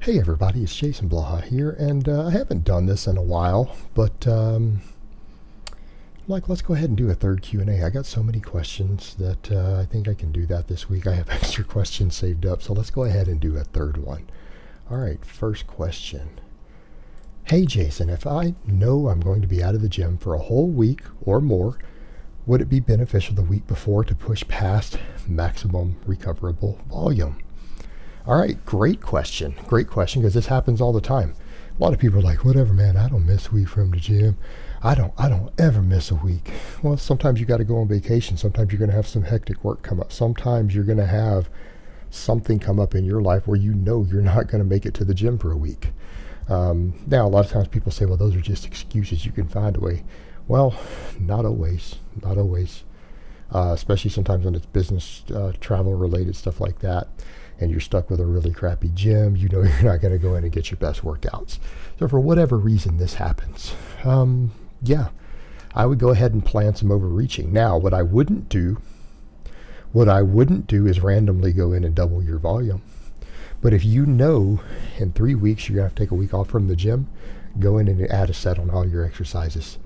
Hey everybody, it's Jason Blaha here, and I haven't done this in a while, but let's go ahead and do a third Q&A. I got so many questions that I think I can do that this week. I have extra questions saved up, so let's go ahead and do a third one. All right, first question. Hey Jason, if I know I'm going to be out of the gym for a whole week or more, would it be beneficial the week before to push past maximum recoverable volume? All right, great question. Great question, because this happens all the time. A lot of people are like, whatever, man, I don't miss a week from the gym. I don't ever miss a week. Well, sometimes you got to go on vacation. Sometimes you're going to have some hectic work come up. Sometimes you're going to have something come up in your life where you know you're not going to make it to the gym for a week. Now, a lot of times people say, well, those are just excuses. You can find a way. Well, not always. Not always. Especially sometimes when it's business, travel related, stuff like that, and you're stuck with a really crappy gym, you know you're not going to go in and get your best workouts. So for whatever reason this happens, yeah, I would go ahead and plan some overreaching. Now, what I wouldn't do is randomly go in and double your volume. But if you know in 3 weeks you're going to have to take a week off from the gym, go in and add a set on all your exercises.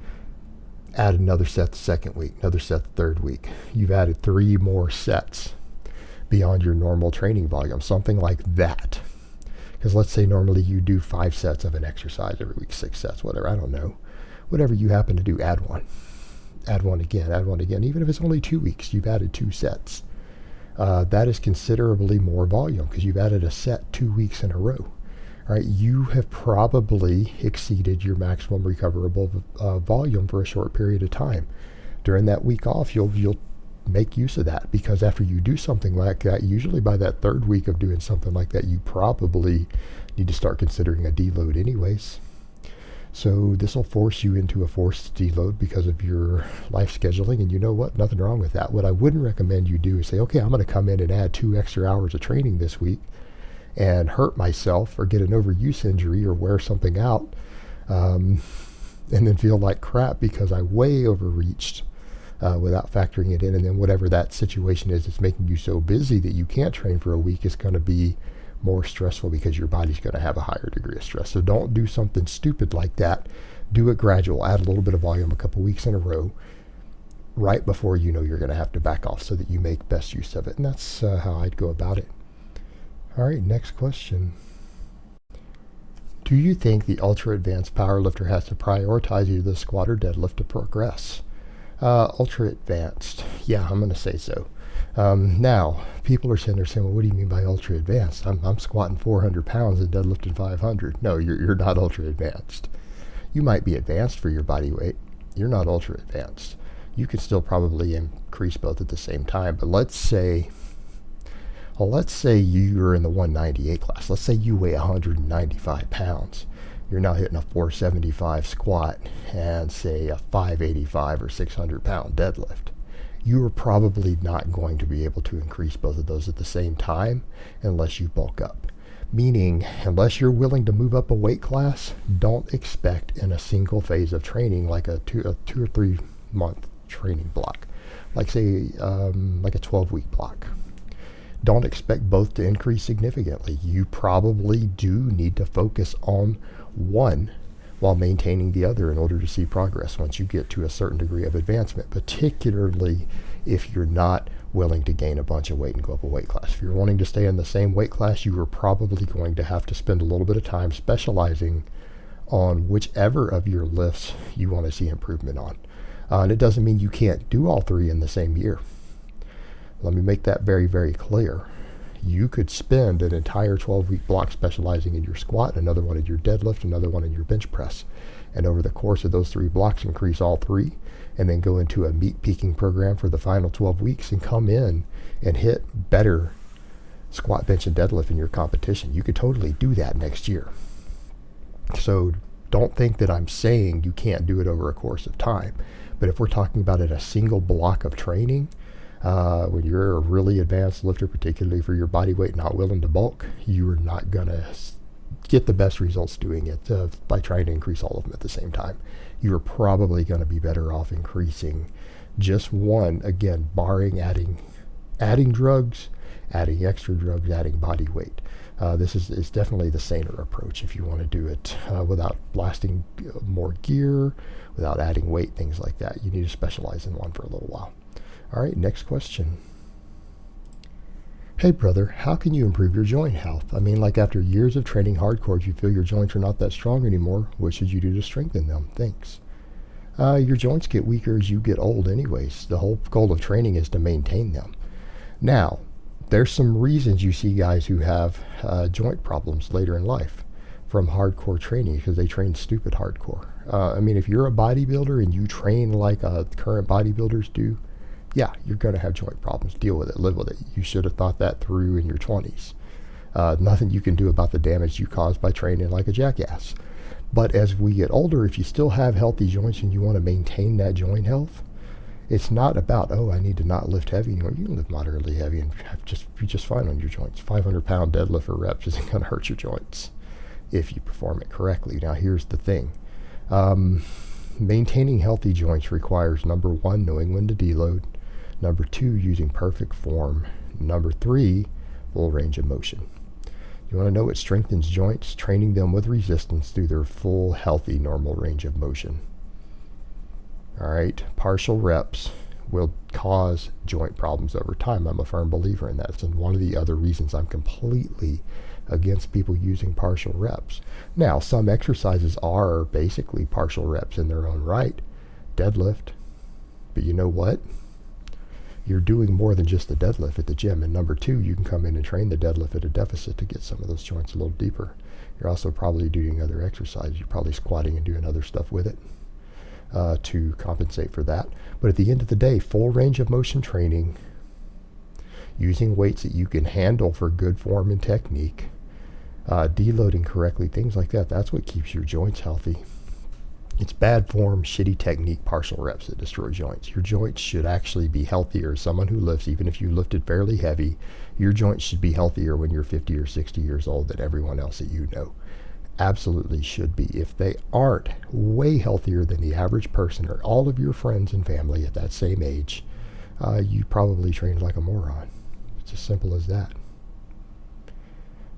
Add another set the second week, another set the third week. You've added 3 more sets beyond your normal training volume, something like that. Because let's say normally you do 5 sets of an exercise every week, 6 sets, whatever, I don't know. Whatever you happen to do, add one. Add one again, add one again. Even if it's only 2 weeks, you've added 2 sets. That is considerably more volume because you've added a set 2 weeks in a row. Right, you have probably exceeded your maximum recoverable volume for a short period of time. During that week off, you'll make use of that, because after you do something like that, usually by that 3rd week of doing something like that, you probably need to start considering a deload anyways. So this will force you into a forced deload because of your life scheduling, and you know what? Nothing wrong with that. What I wouldn't recommend you do is say, okay, I'm going to come in and add 2 extra hours of training this week and hurt myself or get an overuse injury or wear something out, and then feel like crap because I way overreached without factoring it in. And then whatever that situation is, it's making you so busy that you can't train for a week, is going to be more stressful because your body's going to have a higher degree of stress. So don't do something stupid like that. Do it gradual. Add a little bit of volume a couple weeks in a row right before you know you're going to have to back off so that you make best use of it. And that's how I'd go about it. All right, next question. Do you think the ultra advanced powerlifter has to prioritize either the squat or deadlift to progress? Ultra advanced, yeah, I'm going to say so. Now, people are saying, well, what do you mean by ultra advanced? I'm squatting 400 pounds and deadlifting 500. No, you're not ultra advanced. You might be advanced for your body weight. You're not ultra advanced. You can still probably increase both at the same time, but let's say you're in the 198 class. Let's say you weigh 195 pounds. You're now hitting a 475 squat and say a 585 or 600 pound deadlift. You are probably not going to be able to increase both of those at the same time unless you bulk up. Meaning, unless you're willing to move up a weight class, don't expect in a single phase of training, like a 2 or 3 month training block, like say like a 12-week block. Don't expect both to increase significantly. You probably do need to focus on one while maintaining the other in order to see progress once you get to a certain degree of advancement, particularly if you're not willing to gain a bunch of weight and go up a weight class. If you're wanting to stay in the same weight class, you are probably going to have to spend a little bit of time specializing on whichever of your lifts you want to see improvement on. And it doesn't mean you can't do all 3 in the same year. Let me make that very, very clear. You could spend an entire 12-week block specializing in your squat, another one in your deadlift, another one in your bench press. And over the course of those 3 blocks, increase all 3, and then go into a meat peaking program for the final 12 weeks and come in and hit better squat, bench, and deadlift in your competition. You could totally do that next year. So don't think that I'm saying you can't do it over a course of time. But if we're talking about it a single block of training, when you're a really advanced lifter, particularly for your body weight, not willing to bulk, you are not going to get the best results doing it by trying to increase all of them at the same time. You're probably going to be better off increasing just one, again, barring adding drugs, adding extra drugs, adding body weight. This is definitely the saner approach if you want to do it without blasting more gear, without adding weight, things like that. You need to specialize in one for a little while. All right, next question. Hey brother, how can you improve your joint health? I mean, like after years of training hardcore, you feel your joints are not that strong anymore. What should you do to strengthen them? Thanks. Your joints get weaker as you get old anyways. The whole goal of training is to maintain them. Now, there's some reasons you see guys who have joint problems later in life from hardcore training because they train stupid hardcore. I mean, if you're a bodybuilder and you train like current bodybuilders do, yeah, you're going to have joint problems. Deal with it, live with it. You should have thought that through in your 20s. Nothing you can do about the damage you caused by training like a jackass. But as we get older, if you still have healthy joints and you want to maintain that joint health, it's not about, oh, I need to not lift heavy anymore. You can lift moderately heavy and be just fine on your joints. 500-pound deadlift for reps isn't going to hurt your joints if you perform it correctly. Now, here's the thing. Maintaining healthy joints requires, number one, knowing when to deload. Number two, using perfect form. Number three, full range of motion. You want to know what strengthens joints? Training them with resistance through their full, healthy, normal range of motion. All right, partial reps will cause joint problems over time. I'm a firm believer in that. It's one of the other reasons I'm completely against people using partial reps. Now, some exercises are basically partial reps in their own right. Deadlift. But you know what? You're doing more than just the deadlift at the gym. And number two, you can come in and train the deadlift at a deficit to get some of those joints a little deeper. You're also probably doing other exercises. You're probably squatting and doing other stuff with it to compensate for that. But at the end of the day, full range of motion training, using weights that you can handle for good form and technique, deloading correctly, things like that, that's what keeps your joints healthy. It's bad form, shitty technique, partial reps that destroy joints. Your joints should actually be healthier. Someone who lifts, even if you lifted fairly heavy, your joints should be healthier when you're 50 or 60 years old than everyone else that you know. Absolutely should be. If they aren't way healthier than the average person or all of your friends and family at that same age, you probably trained like a moron. It's as simple as that.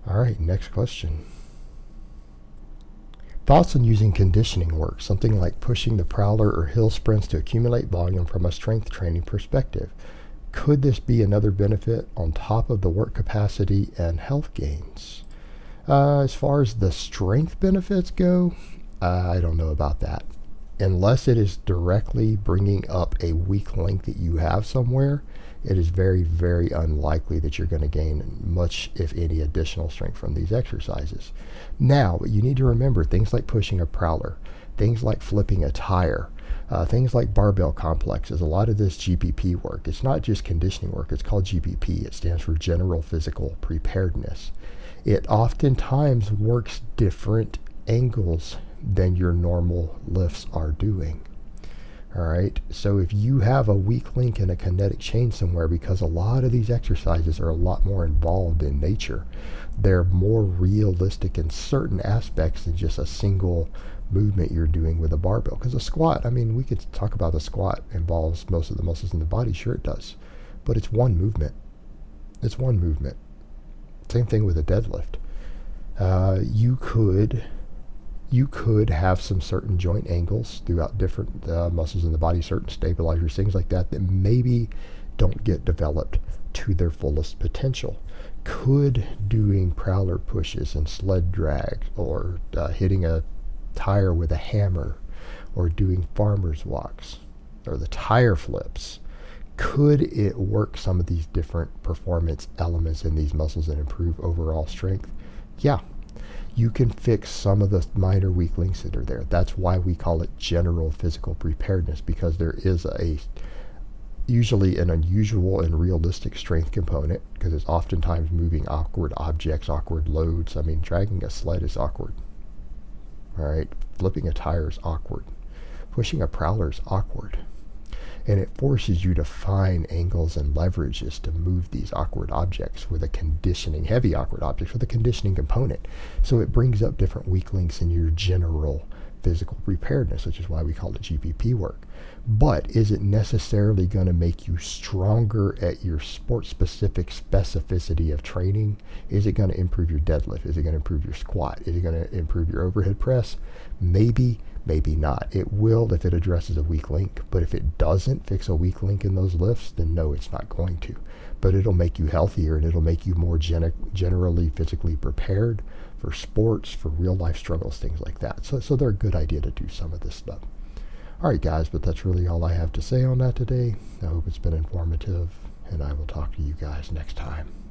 All right, next question. Thoughts on using conditioning work, something like pushing the prowler or hill sprints to accumulate volume from a strength training perspective. Could this be another benefit on top of the work capacity and health gains? As far as the strength benefits go, I don't know about that. Unless it is directly bringing up a weak link that you have somewhere, it is very, very unlikely that you're going to gain much, if any, additional strength from these exercises. Now, you need to remember things like pushing a prowler, things like flipping a tire, things like barbell complexes, a lot of this GPP work. It's not just conditioning work, it's called GPP. It stands for General Physical Preparedness. It oftentimes works different angles than your normal lifts are doing. All right, so if you have a weak link in a kinetic chain somewhere, because a lot of these exercises are a lot more involved in nature, they're more realistic in certain aspects than just a single movement you're doing with a barbell. Because a squat, I mean, we could talk about the squat involves most of the muscles in the body. Sure it does, but it's one movement. It's one movement. Same thing with a deadlift. You could have some certain joint angles throughout different muscles in the body, certain stabilizers, things like that, that maybe don't get developed to their fullest potential. Could doing prowler pushes and sled drag, or hitting a tire with a hammer, or doing farmer's walks, or the tire flips, could it work some of these different performance elements in these muscles and improve overall strength? Yeah. You can fix some of the minor weak links that are there. That's why we call it general physical preparedness, because there is usually an unusual and realistic strength component, because it's oftentimes moving awkward objects, awkward loads. I mean, dragging a sled is awkward. All right, flipping a tire is awkward. Pushing a prowler is awkward. And it forces you to find angles and leverages to move these awkward objects with a conditioning, heavy awkward objects with a conditioning component. So it brings up different weak links in your general physical preparedness, which is why we call it GPP work. But is it necessarily going to make you stronger at your sport-specific specificity of training? Is it going to improve your deadlift? Is it going to improve your squat? Is it going to improve your overhead press? Maybe, maybe not. It will if it addresses a weak link. But if it doesn't fix a weak link in those lifts, then no, it's not going to. But it'll make you healthier, and it'll make you more generally physically prepared for sports, for real life struggles, things like that. So they're a good idea to do some of this stuff. All right, guys, but that's really all I have to say on that today. I hope it's been informative, and I will talk to you guys next time.